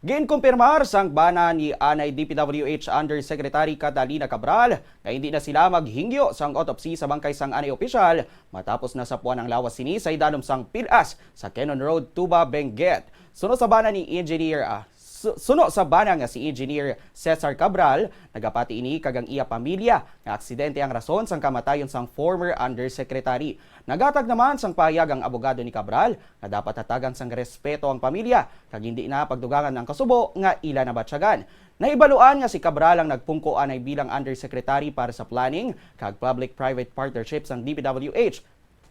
Ginkumpirmar sang bana ni Anay DPWH Undersecretary Catalina Cabral na hindi na sila maghingyo sang autopsy sa bangkay sang anay opisyal matapos nasapuan ang lawas sini sa idanom sang pilas sa Cannon Road, Tuba, Benguet. Suno sa bana nga si Engineer Cesar Cabral, nagapati ini kagang iya pamilya nga aksidente ang rason sang kamatayon sang former undersecretary. Nagatag naman sang payag ang abogado ni Cabral na dapat hatagan sang respeto ang pamilya kag hindi na pagdugangan ng kasubo nga ila na batsyagan. Naibaluan nga si Cabral ang nagpungkoan ay bilang undersecretary para sa planning kag public-private partnerships ang DPWH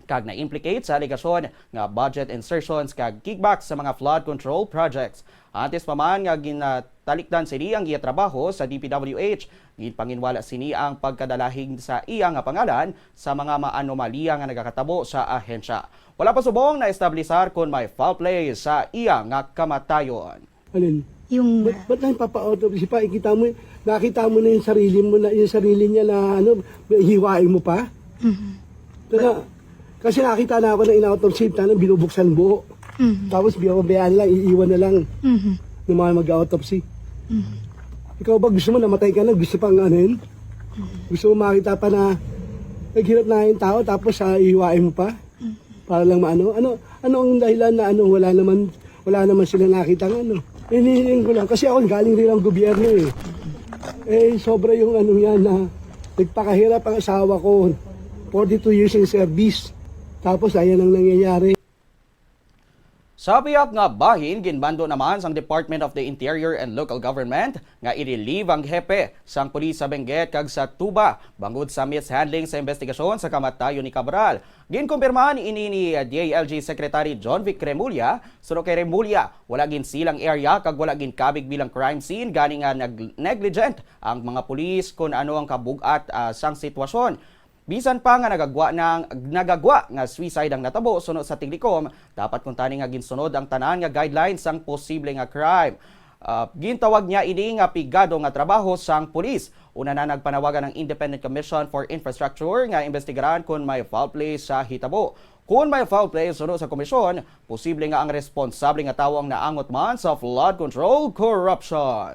kag na-implicate sa aligasyon nga budget insertions kag kickbacks sa mga flood control projects. Antes pa man nga ginatalikdan sini ang iya trabaho sa DPWH, ginpanginwala sini ang pagkadalahig sa iya nga pangalan sa mga maanomaliya nga nagakatabo sa ahensya. Wala pa subong na establisar kung may foul play sa iya nga kamatayon. Alin? Yung Ba't lang papa-autopsy pa? Nakita mo na yung sarili mo na yung sarili niya na hiwain mo pa? Kasi nakita na ako na in-autopsy na binubuksan buo. Tapos biyababayaan lang, iiwan na lang ng mga mag-autopsy. Ikaw ba gusto mo namatay ka na? Gusto pang ano yun? Gusto mo makita pa na naghirap na yung tao tapos iiwain mo pa? Para lang maano? Ano ang dahilan na wala naman sila nakita ng ano? Hinihiling ko lang kasi ako galing rin ang gobyerno eh. Sobra yung yan na nagpakahirap ang asawa ko. 42 years in service. Tapos ayan ang nangyayari. Sa piyak nga bahin, ginbando naman sang Department of the Interior and Local Government nga i-relieve ang hepe sang pulis sa Benguet kag sa Tuba bangod sa mishandling sa investigasyon sa kamatayon ni Cabral. Ginkumpirmahan ini ni DILG Secretary John Vic Remulla. Suno kay Remulla, wala gin silang area kag wala gin kabig bilang crime scene gani nga negligent ang mga pulis kung ano ang kabugat sang sitwasyon. Bisan pa nga nagagwa nga suicide ang natabo sunod sa Tiglikom, dapat kung tani nga ginsunod ang tanan nga guidelines sang posible nga crime. Gintawag niya ini nga pigado nga trabaho sang pulis. Una na nagpanawagan ng Independent Commission for Infrastructure nga investigaran kung may foul play sa hitabo. Kung may foul play sunod sa komisyon, posible nga ang responsable nga tawo ang naangot man sa flood control corruption.